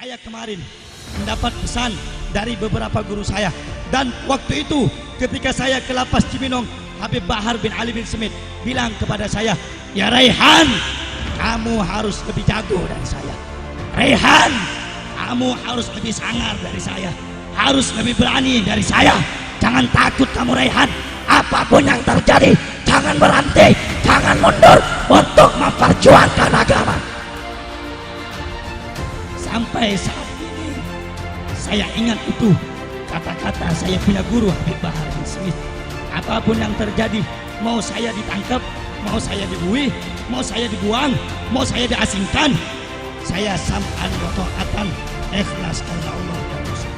Saya kemarin mendapat pesan dari beberapa guru saya, dan waktu itu ketika saya ke Lapas Cibinong, Habib Bahar bin Ali bin Smith bilang kepada saya, "Ya Raihan, kamu harus lebih jago dari saya. Raihan, kamu harus lebih sangar dari saya, harus lebih berani dari saya. Jangan takut kamu Raihan, apapun yang terjadi, jangan berhenti, jangan mundur untuk memperjuangkan agama." Sampai saat ini saya ingat itu kata-kata saya punya guru Habib Bahar bin Smith. Apapun yang terjadi, mau saya ditangkap, mau saya dibuih, mau saya dibuang, mau saya diasingkan, saya sam'an wa ta'atan, ikhlas karena Allah dan Rasul.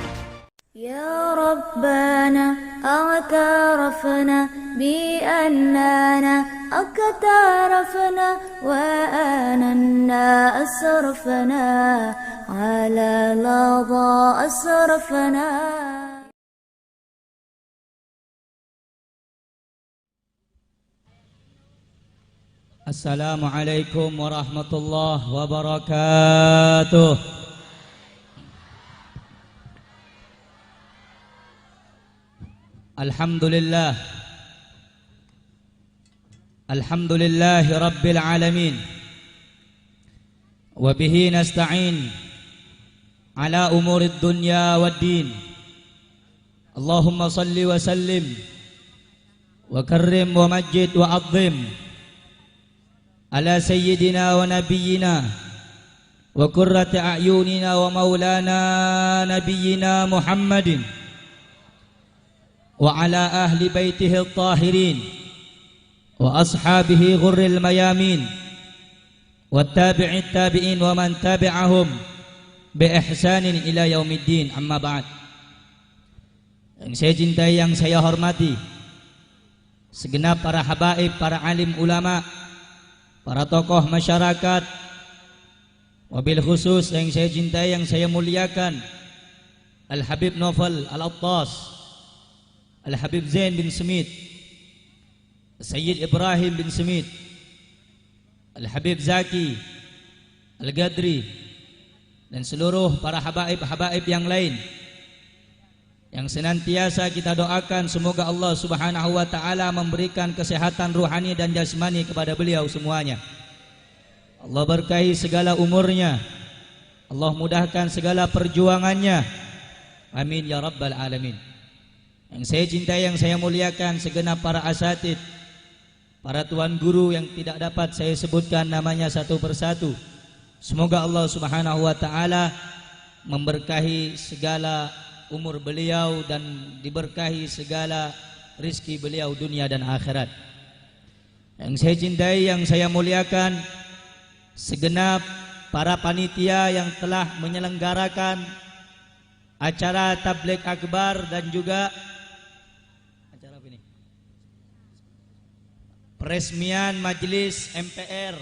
Ya Rabbana a'tarafna bi annana aqtarafna wa ananna asrafna ala ladha asrafna. Assalamualaikum warahmatullahi wabarakatuh. Alhamdulillah, alhamdulillahi rabbil alamin, wa bihi nasta'in ala umurid dunya wad din. Allahumma salli wa sallim wa karrim wa majid wa azim ala sayyidina wa nabiyyina wa qurrati a'yunina wa maulana nabiyyina Muhammadin wa ala ahli baitihi at-tahirin wa ashabihi ghurril mayamin wa tabi'it tabi'in wa man tabi'ahum bi ihsanin ila yaumiddin. Amma ba'd. Yang saya cintai, yang saya hormati, segenap para habaib, para alim ulama, para tokoh masyarakat, wabil khusus yang saya cintai, yang saya muliakan, Al-Habib Naufal Al-Attas, Al-Habib Zain bin Smith, Sayyid Ibrahim bin Smith, Al-Habib Zaki Al-Gadri, dan seluruh para habaib-habaib yang lain yang senantiasa kita doakan semoga Allah Subhanahu wa taala memberikan kesehatan ruhani dan jasmani kepada beliau semuanya. Allah berkahi segala umurnya, Allah mudahkan segala perjuangannya. Amin ya rabbal alamin. Yang saya cintai, yang saya muliakan, segenap para asatid, para tuan guru yang tidak dapat saya sebutkan namanya satu persatu. Semoga Allah Subhanahu wa taala memberkahi segala umur beliau dan diberkahi segala rizki beliau dunia dan akhirat. Yang saya cintai, yang saya muliakan, segenap para panitia yang telah menyelenggarakan acara tabligh akbar dan juga acara apa ini? Peresmian Majelis MPR,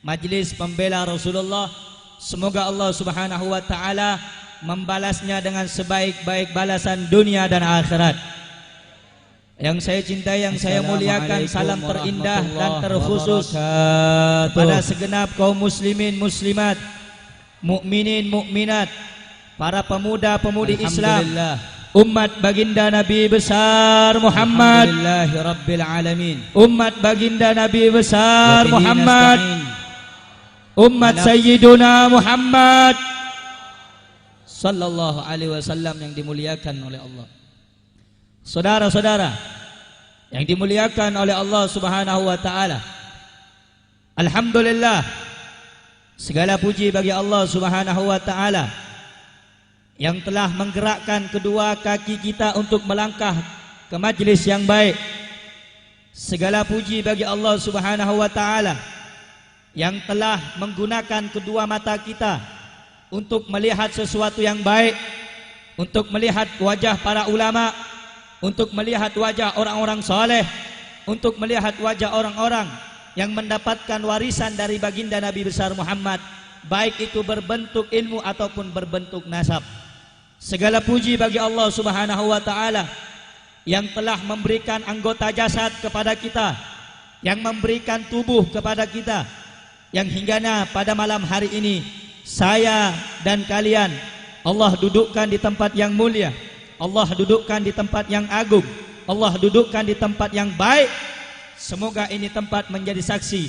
Majelis Pembela Rasulullah. Semoga Allah Subhanahu wa taala membalasnya dengan sebaik-baik balasan dunia dan akhirat. Yang saya cintai, yang saya muliakan, salam terindah dan terkhusus pada segenap kaum muslimin muslimat, mukminin mukminat, para pemuda-pemudi Islam, umat baginda Nabi besar Muhammad, Rabbil alamin, umat baginda Nabi besar Muhammad, umat Sayyiduna Muhammad sallallahu alaihi wasallam yang dimuliakan oleh Allah. Saudara-saudara yang dimuliakan oleh Allah Subhanahu wa taala, alhamdulillah, segala puji bagi Allah Subhanahu wa taala yang telah menggerakkan kedua kaki kita untuk melangkah ke majlis yang baik. Segala puji bagi Allah Subhanahu wa taala yang telah menggunakan kedua mata kita untuk melihat sesuatu yang baik, untuk melihat wajah para ulama, untuk melihat wajah orang-orang saleh, untuk melihat wajah orang-orang yang mendapatkan warisan dari baginda Nabi besar Muhammad, baik itu berbentuk ilmu ataupun berbentuk nasab. Segala puji bagi Allah Subhanahu wa taala yang telah memberikan anggota jasad kepada kita, yang memberikan tubuh kepada kita, yang hinggana pada malam hari ini saya dan kalian Allah dudukkan di tempat yang mulia, Allah dudukkan di tempat yang agung, Allah dudukkan di tempat yang baik. Semoga ini tempat menjadi saksi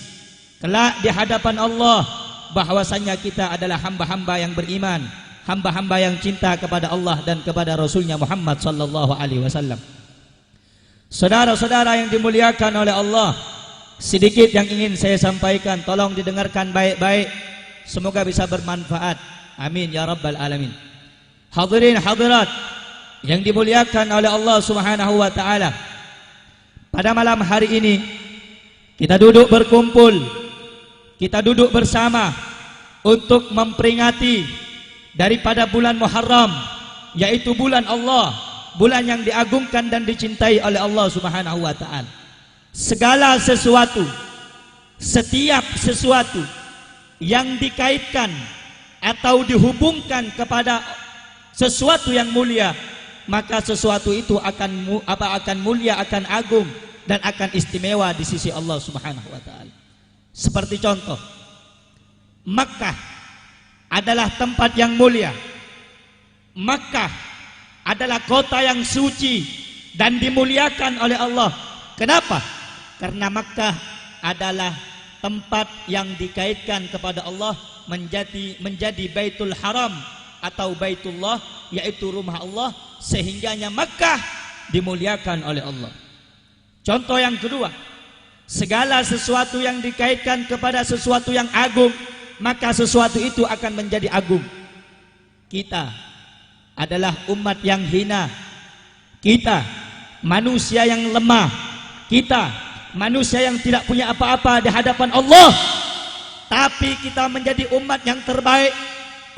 kelak di hadapan Allah bahwasanya kita adalah hamba-hamba yang beriman, hamba-hamba yang cinta kepada Allah dan kepada Rasulnya Muhammad sallallahu alaihi wasallam. Saudara-saudara yang dimuliakan oleh Allah, sedikit yang ingin saya sampaikan, tolong didengarkan baik-baik, semoga bisa bermanfaat. Amin ya rabbal alamin. Hadirin hadirat yang dimuliakan oleh Allah Subhanahu wa taala, pada malam hari ini kita duduk berkumpul, kita duduk bersama untuk memperingati daripada bulan Muharram, yaitu bulan Allah, bulan yang diagungkan dan dicintai oleh Allah Subhanahu wa taala. Segala sesuatu, setiap sesuatu yang dikaitkan atau dihubungkan kepada sesuatu yang mulia, maka sesuatu itu akan mulia, akan agung dan akan istimewa di sisi Allah Subhanahu wa taala. Seperti contoh, Makkah adalah tempat yang mulia. Makkah adalah kota yang suci dan dimuliakan oleh Allah. Kenapa? Karena Makkah adalah tempat yang dikaitkan kepada Allah menjadi Baitul Haram atau Baitullah, yaitu rumah Allah, sehingganya Makkah dimuliakan oleh Allah. Contoh yang kedua, segala sesuatu yang dikaitkan kepada sesuatu yang agung, maka sesuatu itu akan menjadi agung. Kita adalah umat yang hina, kita manusia yang lemah, kita manusia yang tidak punya apa-apa di hadapan Allah, tapi kita menjadi umat yang terbaik,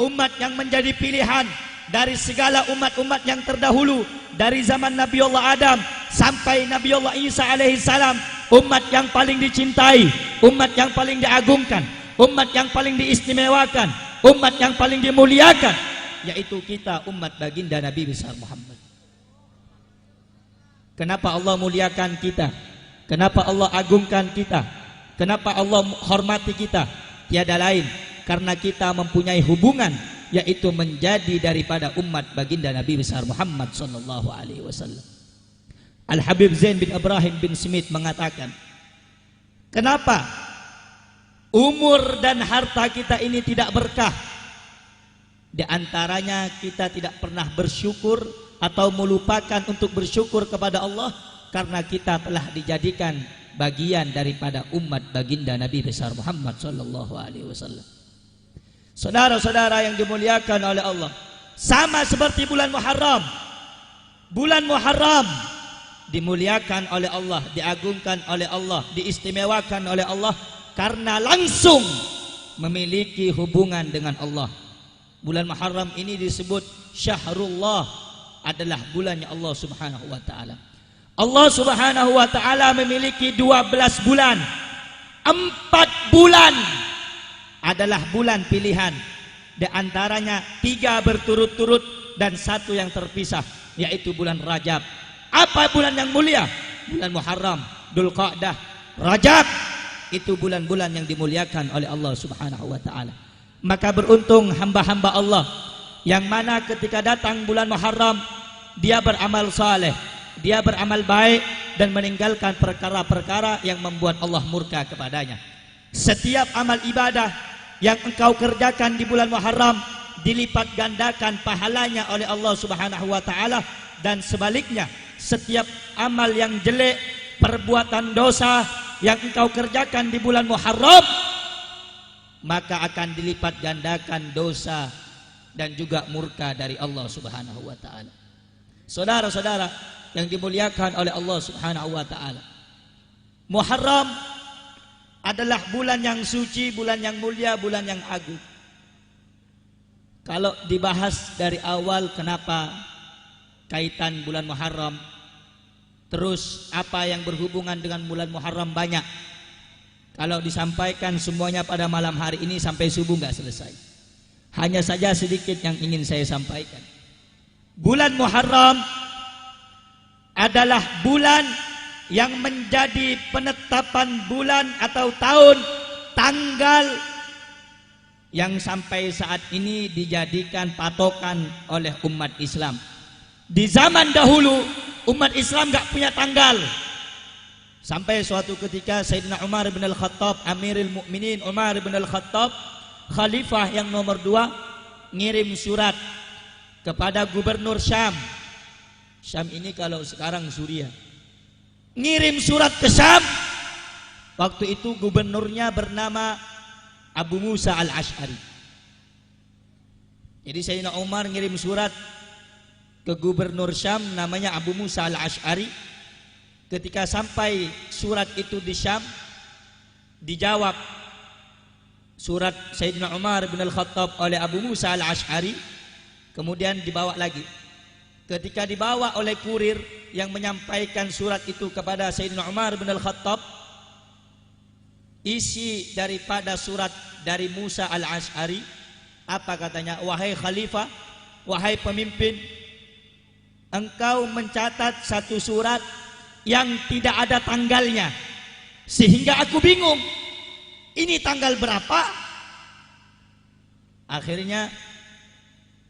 umat yang menjadi pilihan dari segala umat-umat yang terdahulu, dari zaman Nabi Allah Adam sampai Nabi Allah Isa alaihi salam. Umat yang paling dicintai, umat yang paling diagungkan, umat yang paling diistimewakan, umat yang paling dimuliakan, yaitu kita, umat baginda Nabi besar Muhammad. Kenapa Allah muliakan kita? Kenapa Allah agungkan kita? Kenapa Allah hormati kita? Tiada lain karena kita mempunyai hubungan, yaitu menjadi daripada umat baginda Nabi besar Muhammad sallallahu alaihi wasallam. Al-Habib Zain bin Ibrahim bin Smith mengatakan, kenapa umur dan harta kita ini tidak berkah? Di antaranya kita tidak pernah bersyukur atau melupakan untuk bersyukur kepada Allah karena kita telah dijadikan bagian daripada umat baginda Nabi besar Muhammad sallallahu alaihi wasallam. Saudara-saudara yang dimuliakan oleh Allah, sama seperti bulan Muharram. Bulan Muharram dimuliakan oleh Allah, diagungkan oleh Allah, diistimewakan oleh Allah karena langsung memiliki hubungan dengan Allah. Bulan Muharram ini disebut Syahrullah, adalah bulannya Allah Subhanahu wa taala. Allah Subhanahu wa taala memiliki 12 bulan. 4 bulan adalah bulan pilihan. Di antaranya 3 berturut-turut dan 1 yang terpisah, yaitu bulan Rajab. Apa bulan yang mulia? Bulan Muharram, Dzulqa'dah, Rajab. Itu bulan-bulan yang dimuliakan oleh Allah Subhanahu wa taala. Maka beruntung hamba-hamba Allah yang mana ketika datang bulan Muharram dia beramal saleh, dia beramal baik dan meninggalkan perkara-perkara yang membuat Allah murka kepadanya. Setiap amal ibadah yang engkau kerjakan di bulan Muharram dilipat gandakan pahalanya oleh Allah Subhanahu wa taala, dan sebaliknya setiap amal yang jelek, perbuatan dosa yang engkau kerjakan di bulan Muharram, maka akan dilipat gandakan dosa dan juga murka dari Allah Subhanahu wa taala. Saudara-saudara yang dimuliakan oleh Allah Subhanahu wa taala, Muharram adalah bulan yang suci, bulan yang mulia, bulan yang agung. Kalau dibahas dari awal kenapa kaitan bulan Muharram, terus apa yang berhubungan dengan bulan Muharram banyak. Kalau disampaikan semuanya pada malam hari ini sampai subuh nggak selesai. Hanya saja sedikit yang ingin saya sampaikan. Bulan Muharram adalah bulan yang menjadi penetapan bulan atau tahun, tanggal yang sampai saat ini dijadikan patokan oleh umat Islam. Di zaman dahulu umat Islam gak punya tanggal. Sampai suatu ketika Sayyidina Umar bin Al-Khattab, Amirul Mukminin Umar bin Al-Khattab, khalifah yang nomor 2, ngirim surat kepada gubernur Syam. Syam ini kalau sekarang Suriah. Ngirim surat ke Syam. Waktu itu gubernurnya bernama Abu Musa Al-Ash'ari. Jadi Sayyidina Umar ngirim surat ke gubernur Syam namanya Abu Musa Al-Ash'ari. Ketika sampai surat itu di Syam, dijawab surat Sayyidina Umar bin Al-Khattab oleh Abu Musa Al-Ash'ari, kemudian dibawa lagi. Ketika dibawa oleh kurir yang menyampaikan surat itu kepada Sayyidina Umar bin Al-Khattab, isi daripada surat dari Musa Al-Ash'ari, apa katanya? Wahai khalifah, wahai pemimpin, engkau mencatat satu surat yang tidak ada tanggalnya, sehingga aku bingung, ini tanggal berapa? Akhirnya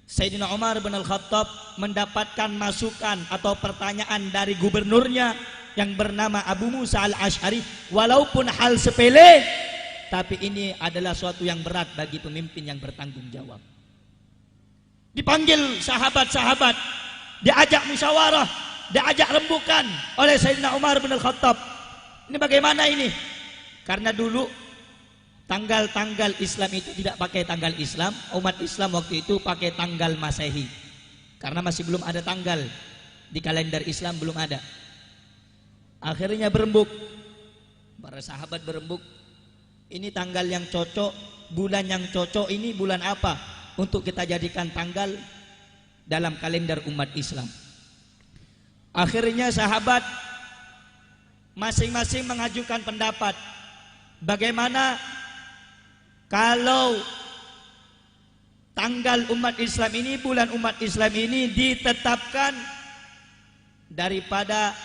Sayyidina Umar bin Al-Khattab mendapatkan masukan atau pertanyaan dari gubernurnya yang bernama Abu Musa Al-Ash'ari. Walaupun hal sepele, tapi ini adalah suatu yang berat bagi pemimpin yang bertanggung jawab. Dipanggil sahabat-sahabat, diajak musyawarah, diajak rembukan oleh Sayyidina Umar bin Al-Khattab. Ini bagaimana ini? Karena dulu tanggal-tanggal Islam itu tidak pakai tanggal Islam. Umat Islam waktu itu pakai tanggal Masehi, karena masih belum ada tanggal di kalender Islam, belum ada. Akhirnya berembuk, para sahabat berembuk, ini tanggal yang cocok, bulan yang cocok, ini bulan apa untuk kita jadikan tanggal dalam kalender umat Islam. Akhirnya sahabat masing-masing mengajukan pendapat, bagaimana kalau tanggal umat Islam ini, bulan umat Islam ini ditetapkan daripada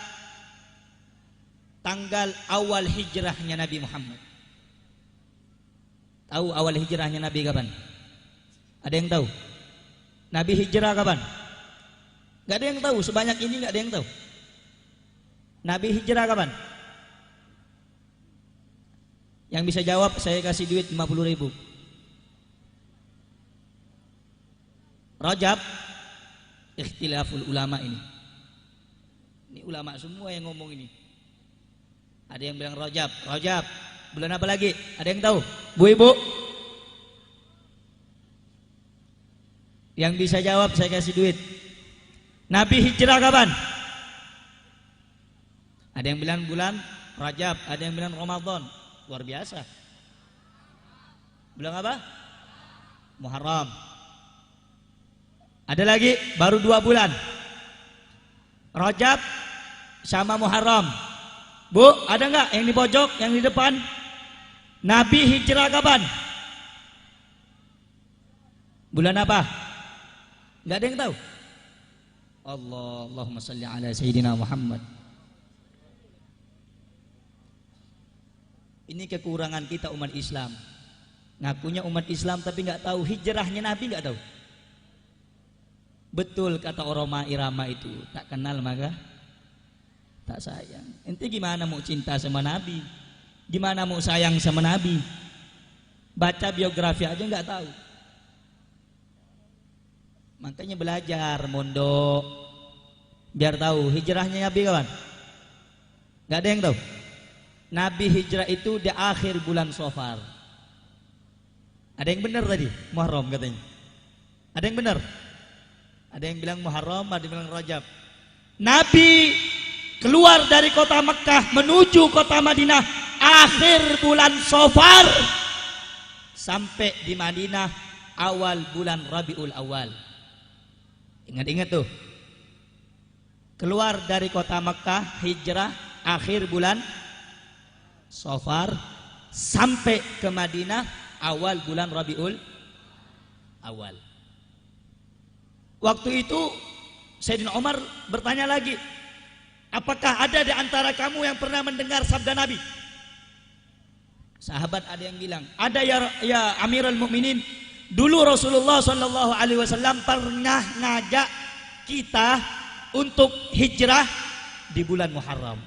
tanggal awal hijrahnya Nabi Muhammad. Tahu awal hijrahnya Nabi kapan? Ada yang tahu? Nabi hijrah kapan? Gak ada yang tahu, sebanyak ini gak ada yang tahu. Nabi hijrah kapan? Yang bisa jawab saya kasih duit 50.000. Rajab, ikhtilaful ulama ini. Ini ulama semua yang ngomong ini. Ada yang bilang Rajab, Rajab. Bulan apa lagi? Ada yang tahu? Bu ibu? Yang bisa jawab saya kasih duit. Nabi hijrah kapan? Ada yang bilang bulan Rajab, ada yang bilang Ramadan. Luar biasa. Bulan apa? Muharram. Ada lagi baru 2 bulan. Rajab sama Muharram. Bu, ada nggak yang di pojok, yang di depan? Nabi hijrah kapan? Bulan apa? Nggak ada yang tahu. Allahumma salli ala Sayyidina Muhammad. Ini kekurangan kita umat Islam. Ngakunya umat Islam tapi nggak tahu hijrahnya Nabi, nggak tahu. Betul kata Roma Irama itu, tak kenal maka tak sayang. Ente gimana mau cinta sama Nabi? Gimana mau sayang sama Nabi? Baca biografi aja nggak tahu. Makanya belajar mondok biar tahu hijrahnya Nabi kapan. Nggak ada yang tahu. Nabi hijrah itu di akhir bulan Safar. Ada yang benar tadi Muharram katanya. Ada yang benar. Ada yang bilang Muharram, ada yang bilang Rajab. Nabi keluar dari kota Mekah menuju kota Madinah akhir bulan Safar, sampai di Madinah awal bulan Rabiul Awal. Ingat-ingat tuh. Keluar dari kota Mekah hijrah akhir bulan Safar sampai ke Madinah awal bulan Rabiul Awal. Waktu itu Sayyidina Umar bertanya lagi, apakah ada di antara kamu yang pernah mendengar sabda Nabi? Sahabat ada yang bilang, ada ya Amirul Mukminin, dulu Rasulullah Shallallahu Alaihi Wasallam pernah ngajak kita untuk hijrah di bulan Muharram.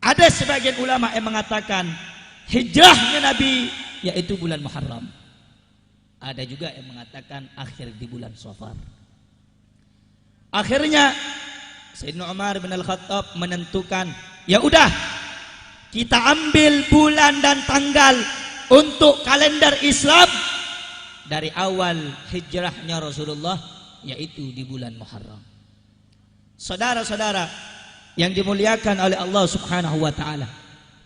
Ada sebagian ulama yang mengatakan hijrahnya Nabi yaitu bulan Muharram. Ada juga yang mengatakan akhir di bulan Safar. Akhirnya Sayyidina Umar bin Al-Khattab menentukan, ya udah kita ambil bulan dan tanggal untuk kalender Islam dari awal hijrahnya Rasulullah, yaitu di bulan Muharram. Saudara-saudara yang dimuliakan oleh Allah Subhanahu wa taala,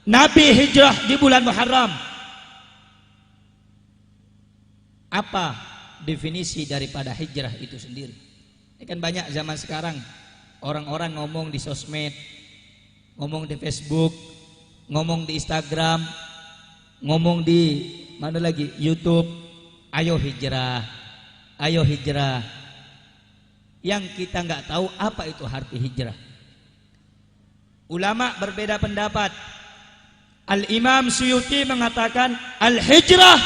Nabi hijrah di bulan Muharram. Apa definisi daripada hijrah itu sendiri? Ini kan banyak zaman sekarang orang-orang ngomong di sosmed, ngomong di Facebook, ngomong di Instagram, ngomong di mana lagi, YouTube, ayo hijrah, ayo hijrah. Yang kita nggak tahu apa itu arti hijrah. Ulama berbeda pendapat. Al-Imam Suyuti mengatakan al-hijrah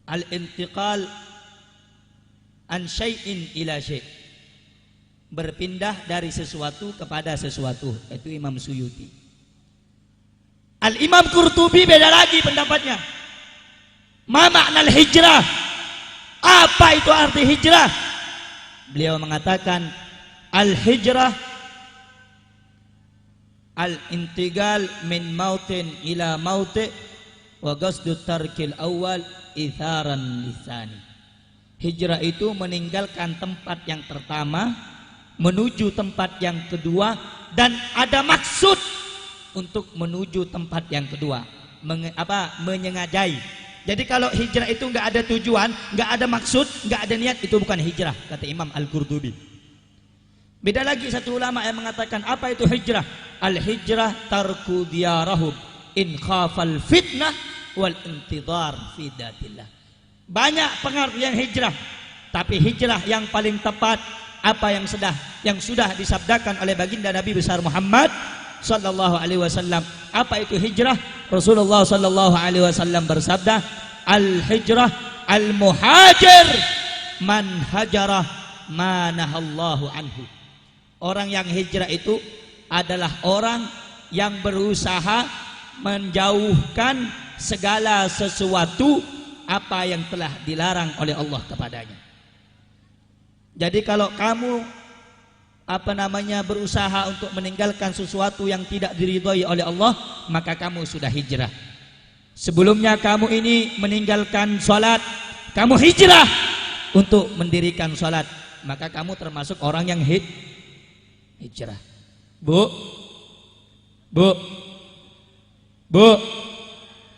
al-intiqal an syai'in ila syai', berpindah dari sesuatu kepada sesuatu. Itu Imam Suyuti. Al-Imam Qurtubi beda lagi pendapatnya. Ma makna al-hijrah? Apa itu arti hijrah? Beliau mengatakan al-hijrah al-intiqal min mautin ila mauti wa qasdu tarkil awal itharan lisani. Hijrah itu meninggalkan tempat yang pertama menuju tempat yang kedua, dan ada maksud untuk menuju tempat yang kedua. Menyengajai. Jadi kalau hijrah itu nggak ada tujuan, nggak ada maksud, nggak ada niat, itu bukan hijrah, kata Imam Al-Qurtubi. Beda lagi satu ulama yang mengatakan apa itu hijrah? Al-hijrah tarku diyarahum in khafal fitnah wal intidhar fi datillah. Banyak pengertian hijrah, tapi hijrah yang paling tepat apa yang sudah disabdakan oleh baginda Nabi besar Muhammad sallallahu alaihi wasallam. Apa itu hijrah? Rasulullah sallallahu alaihi wasallam bersabda, al-hijrah al-muhajir man hajara ma nahallahu anhu. Orang yang hijrah itu adalah orang yang berusaha menjauhkan segala sesuatu apa yang telah dilarang oleh Allah kepadanya. Jadi kalau kamu berusaha untuk meninggalkan sesuatu yang tidak diridhai oleh Allah, maka kamu sudah hijrah. Sebelumnya kamu ini meninggalkan sholat, kamu hijrah untuk mendirikan sholat, maka kamu termasuk orang yang hijrah. Bu,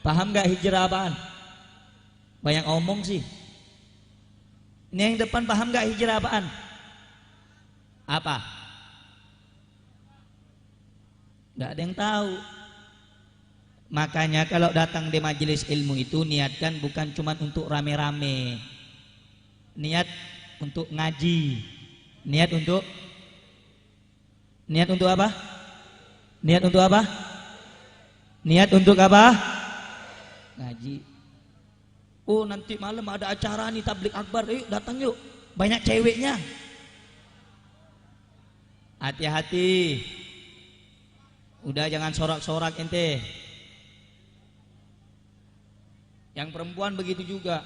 paham gak hijrah apaan? Banyak omong sih. Ini yang depan paham gak hijrah apaan? Apa? Gak ada yang tahu. Makanya kalau datang di majelis ilmu itu niatkan bukan cuma untuk rame-rame. Niat untuk ngaji. Niat untuk apa? Niat untuk apa? Niat untuk apa? Ngaji. Oh nanti malam ada acara nih tablik akbar, yuk datang yuk, banyak ceweknya. Hati-hati, udah jangan sorak-sorak ente. Yang perempuan begitu juga.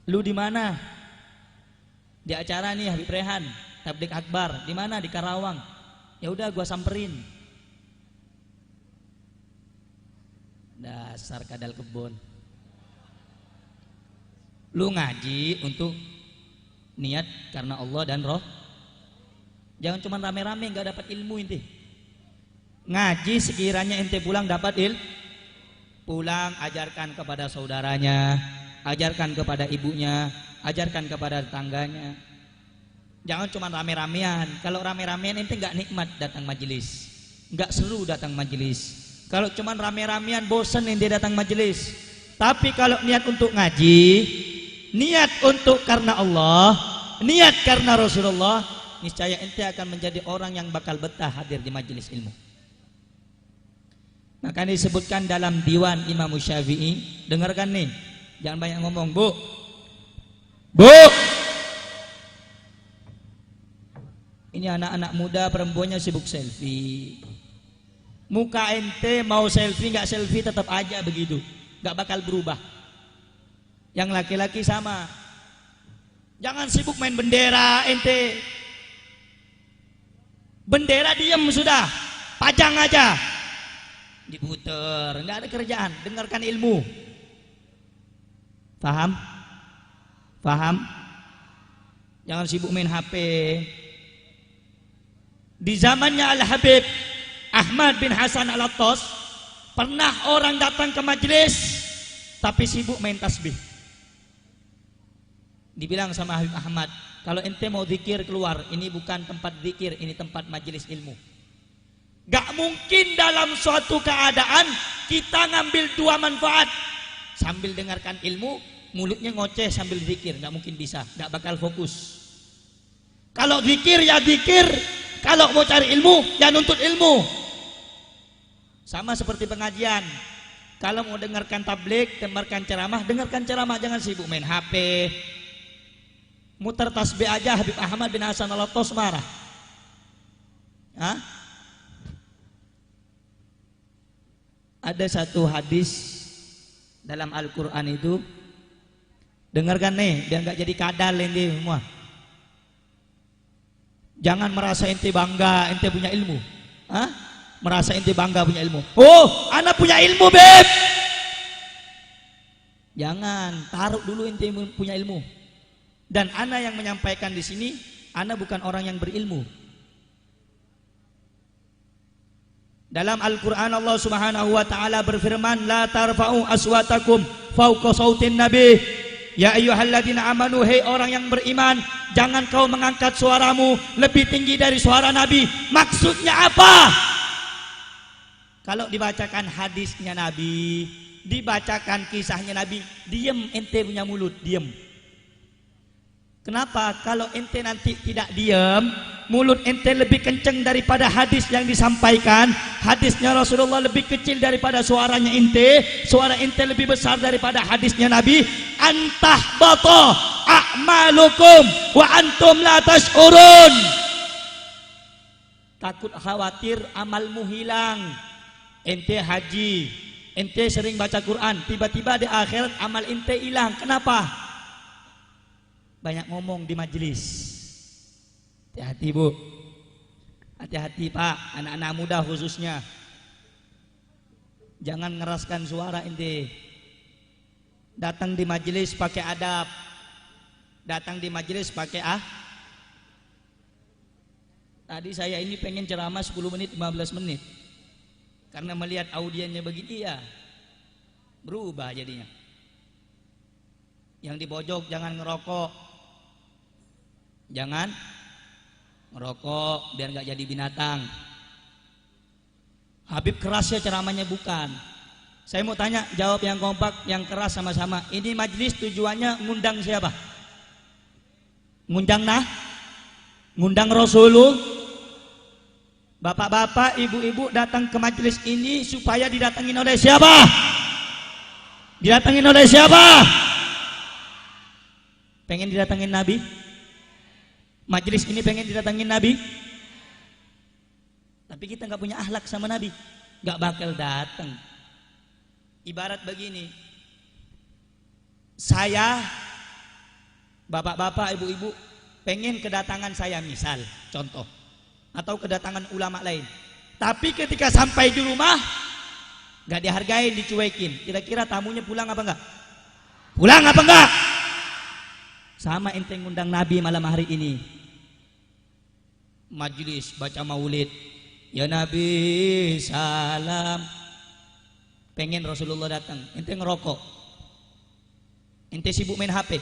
Lu di mana? Di acara nih Habib Rehan, tablik akbar. Di mana? Di Karawang. Ya udah gua samperin. Dasar kadal kebon. Lu ngaji untuk niat karena Allah dan roh. Jangan cuma rame-rame nggak dapat ilmu ente. Ngaji sekiranya ente pulang dapat pulang ajarkan kepada saudaranya, ajarkan kepada ibunya, ajarkan kepada tetangganya. Jangan cuma rame-ramean. Kalau rame-ramean ente nggak nikmat datang majelis, nggak seru datang majelis. Kalau cuma rame-ramean bosan ente datang majelis. Tapi kalau niat untuk ngaji, niat untuk karena Allah, niat karena Rasulullah, niscaya ente akan menjadi orang yang bakal betah hadir di majelis ilmu. Maka disebutkan dalam diwan Imam Syafi'i. Dengarkan nih, jangan banyak ngomong, Bu. Bu, ini anak-anak muda perempuannya sibuk selfie. Muka ente mau selfie nggak selfie tetap aja begitu, nggak bakal berubah. Yang laki-laki sama. Jangan sibuk main bendera ente. Bendera diem sudah, pajang aja, diputer, nggak ada kerjaan. Dengarkan ilmu. Paham? Paham? Jangan sibuk main HP. Di zamannya Al-Habib Ahmad bin Hasan Al-Attas, pernah orang datang ke majelis tapi sibuk main tasbih. Dibilang sama Habib Ahmad, kalau ente mau zikir keluar, ini bukan tempat zikir, ini tempat majelis ilmu. Gak mungkin dalam suatu keadaan kita ngambil dua manfaat, sambil dengarkan ilmu, mulutnya ngoceh sambil zikir. Gak mungkin bisa, gak bakal fokus. Kalau zikir ya zikir, kalau mau cari ilmu ya nuntut ilmu. Sama seperti pengajian. Kalau mau dengarkan tablik, dengarkan ceramah, jangan sibuk main HP. Muter tasbih aja. Habib Ahmad bin Hasan Al-Attas marah. Hah? Ada satu hadis dalam Al-Quran itu, dengarkan nih, biar nggak jadi kadal ini semua. Jangan merasa ente bangga, ente punya ilmu. Hah? Merasa ente bangga punya ilmu. Oh, anak punya ilmu, Beb. Jangan, taruh dulu ente punya ilmu. Dan ana yang menyampaikan di sini, ana bukan orang yang berilmu. Dalam Al-Quran Allah Subhanahu wa ta'ala berfirman, la tarfa'u aswatakum fauqa sautin nabi. Ya ayyuhalladzina amanu, hei orang yang beriman, jangan kau mengangkat suaramu lebih tinggi dari suara Nabi. Maksudnya apa? Kalau dibacakan hadisnya Nabi, dibacakan kisahnya Nabi, diem ente punya mulut, diem. Kenapa? Kalau ente nanti tidak diam, mulut ente lebih kenceng daripada hadis yang disampaikan. Hadisnya Rasulullah lebih kecil daripada suaranya ente, suara ente lebih besar daripada hadisnya Nabi. Antah bato a'malukum wa antum la tash'urun. Takut khawatir amalmu hilang. Ente haji, ente sering baca Quran, tiba-tiba di akhirat amal ente hilang. Kenapa? Banyak ngomong di majelis. Hati-hati, Bu. Hati-hati, Pak, anak-anak muda khususnya. Jangan ngeraskan suara ente. Datang di majelis pakai adab. Datang di majelis pakai Tadi saya ini pengen ceramah 10 menit, 15 menit. Karena melihat audiennya begini ya, berubah jadinya. Yang di pojok jangan ngerokok. Jangan ngerokok biar nggak jadi binatang. Habib keras ya ceramahnya, bukan. Saya mau tanya, jawab yang kompak, yang keras sama-sama. Ini majelis tujuannya ngundang siapa? Ngundang Rasulullah. Bapak-bapak, ibu-ibu datang ke majelis ini supaya didatangin oleh siapa? Didatangin oleh siapa? Pengen didatangin Nabi? Majelis ini pengen didatangin Nabi? Tapi kita nggak punya akhlak sama Nabi, nggak bakal datang. Ibarat begini, saya, bapak-bapak, ibu-ibu, pengen kedatangan saya, misal, contoh, atau kedatangan ulama lain. Tapi ketika sampai di rumah, nggak dihargain, dicuekin. Kira-kira tamunya pulang apa enggak? Pulang apa enggak? Sama ente ngundang Nabi malam hari ini. Majelis baca maulid, ya Nabi salam. Pengen Rasulullah datang, ente ngerokok, ente sibuk main HP,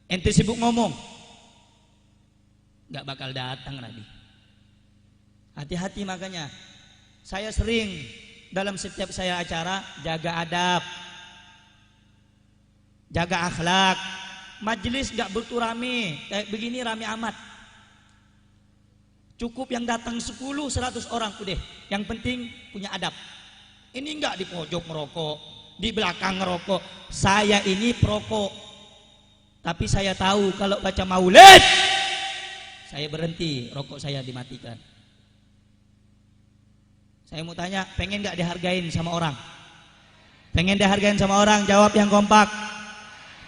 ente sibuk ngomong, gak bakal datang Nabi. Hati-hati. Makanya saya sering dalam setiap saya acara jaga adab, jaga akhlak. Majelis gak butuh rame, kayak begini rame amat. Cukup yang datang 10, 100 orang udah. Yang penting punya adab. Ini enggak di pojok ngerokok, di belakang ngerokok. Saya ini perokok. Tapi saya tahu kalau baca maulid, saya berhenti, rokok saya dimatikan. Saya mau tanya, pengen enggak dihargain sama orang? Pengen dihargain sama orang? Jawab yang kompak.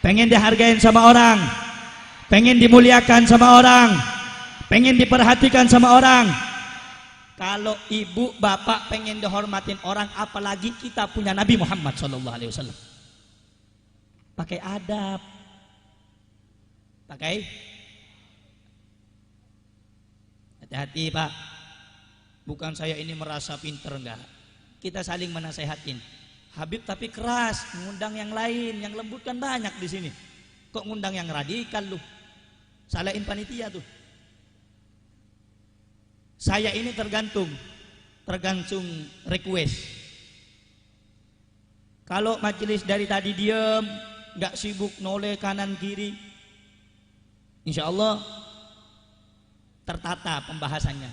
Pengen dihargain sama orang? Pengen dimuliakan sama orang? Pengen diperhatikan sama orang? Kalau ibu bapak pengen dihormatin orang, apalagi kita punya Nabi Muhammad SAW. Pakai adab, pakai hati-hati pak. Bukan saya ini merasa pinter, enggak. Kita saling menasehatin. Habib tapi keras, ngundang yang lain, yang lembut kan banyak di sini. Kok ngundang yang radikal lu? Salahin panitia tuh. Saya ini tergantung request. Kalau majelis dari tadi diam, nggak sibuk noleh kanan kiri, insya Allah tertata pembahasannya.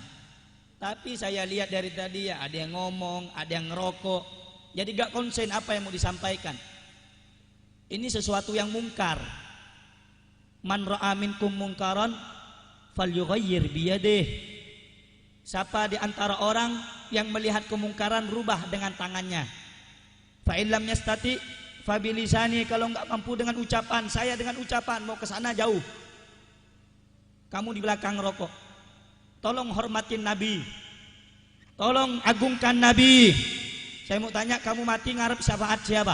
Tapi saya lihat dari tadi ya ada yang ngomong, ada yang ngerokok, jadi nggak konsen apa yang mau disampaikan. Ini sesuatu yang mungkar. Man ra'a minkum mungkaran falyughayyir biyadihi. Siapa di antara orang yang melihat kemungkaran, rubah dengan tangannya. Fa illam yastati fa bilisani. Kalau enggak mampu dengan ucapan, saya dengan ucapan mau ke sana jauh. Kamu di belakang rokok. Tolong hormatin Nabi. Tolong agungkan Nabi. Saya mau tanya, kamu mati ngarep syafaat siapa?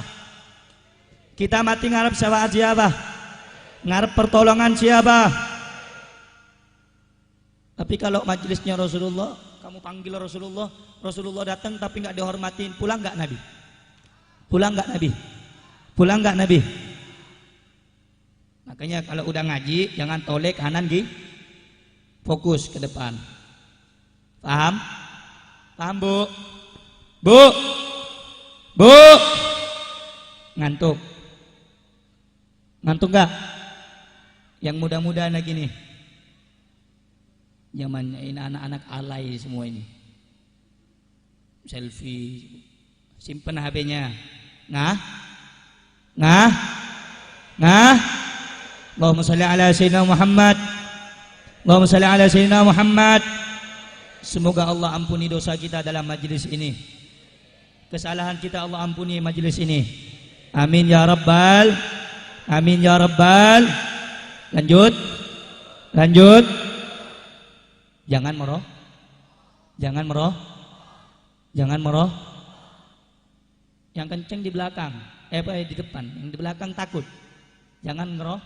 Kita mati ngarep syafaat siapa? Ngarep pertolongan siapa? Tapi kalau majelisnya Rasulullah, kamu panggil Rasulullah, Rasulullah datang tapi nggak dihormatin, pulang nggak Nabi? Pulang nggak Nabi? Pulang nggak Nabi? Makanya kalau udah ngaji jangan tolek kanan gini, fokus ke depan. Paham? Paham bu? Bu? Bu? Ngantuk? Ngantuk nggak? Yang muda-muda lagi nih. Zamannya ini anak-anak alay semua ini. Selfie, simpen HP-nya. Ngah? Allahumma shalli ala sayyidina Muhammad. Allahumma shalli ala sayyidina Muhammad. Semoga Allah ampuni dosa kita dalam majelis ini. Kesalahan kita Allah ampuni majelis ini. Amin ya rabbal. Amin ya rabbal. Lanjut. Jangan meroh. Yang kenceng di belakang, di depan. Yang di belakang takut. Jangan ngeroh.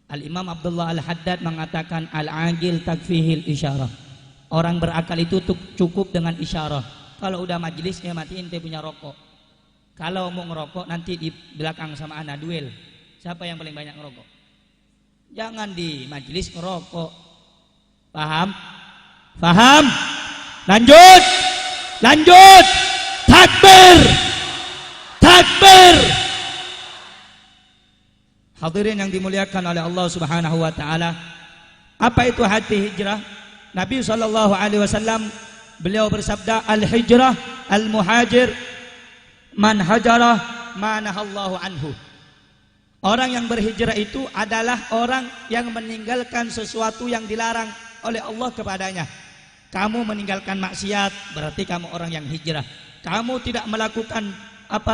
Al-Imam Abdullah Al-Haddad mengatakan al-aqil takfihil isyarah. Orang berakal itu cukup dengan isyarah. Kalau udah majelisnya matiin dia punya rokok. Kalau mau ngerokok nanti di belakang sama anak duel. Siapa yang paling banyak ngerokok? Jangan di majelis ngerokok. Paham? Lanjut. Takbir. Hadirin yang dimuliakan oleh Allah Subhanahu wa taala. Apa itu hati hijrah? Nabi SAW beliau bersabda, al-hijrah al-muhajir man hajara ma nahallahu anhu. Orang yang berhijrah itu adalah orang yang meninggalkan sesuatu yang dilarang oleh Allah kepadanya. Kamu meninggalkan maksiat, berarti kamu orang yang hijrah. Kamu tidak melakukan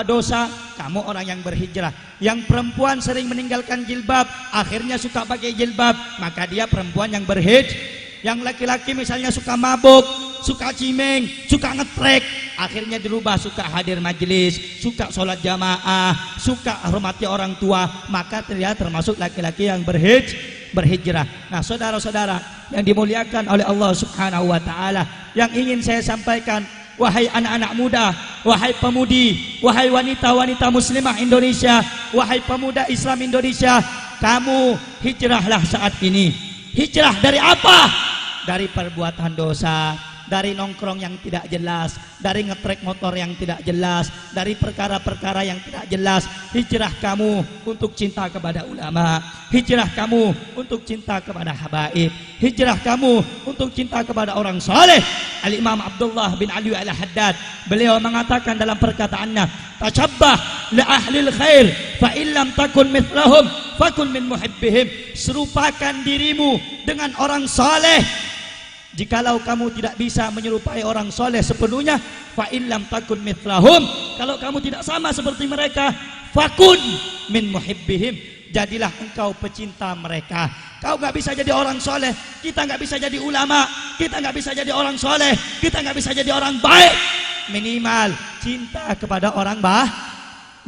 dosa, kamu orang yang berhijrah. Yang perempuan sering meninggalkan jilbab, akhirnya suka pakai jilbab, maka dia perempuan yang berhijrah. Yang laki-laki misalnya suka mabuk, suka cimeng, suka ngetrek, akhirnya dirubah, suka hadir majelis, suka sholat jamaah, suka hormati orang tua, maka dia termasuk laki-laki yang berhijrah. Nah saudara-saudara yang dimuliakan oleh Allah Subhanahu wa ta'ala, yang ingin saya sampaikan, wahai anak-anak muda, wahai pemudi, wahai wanita-wanita muslimah Indonesia, wahai pemuda Islam Indonesia, kamu hijrahlah saat ini. Hijrah dari apa? Dari perbuatan dosa, dari nongkrong yang tidak jelas, dari ngetrek motor yang tidak jelas, dari perkara-perkara yang tidak jelas. Hijrah kamu untuk cinta kepada ulama, hijrah kamu untuk cinta kepada habaib, hijrah kamu untuk cinta kepada orang saleh. Al-Imam Abdullah bin Ali al-Haddad, beliau mengatakan dalam perkataannya, tashabbah li ahlil khair fa illam takun mithlahum fakun min muhibbihim. Serupakan dirimu dengan orang saleh. Jikalau kamu tidak bisa menyerupai orang soleh sepenuhnya, fa illam takun mithlahum, kalau kamu tidak sama seperti mereka, fakun min muhibbihim, jadilah engkau pecinta mereka. Kau nggak bisa jadi orang soleh, kita nggak bisa jadi ulama, kita nggak bisa jadi orang soleh, kita nggak bisa jadi orang baik. Minimal cinta kepada orang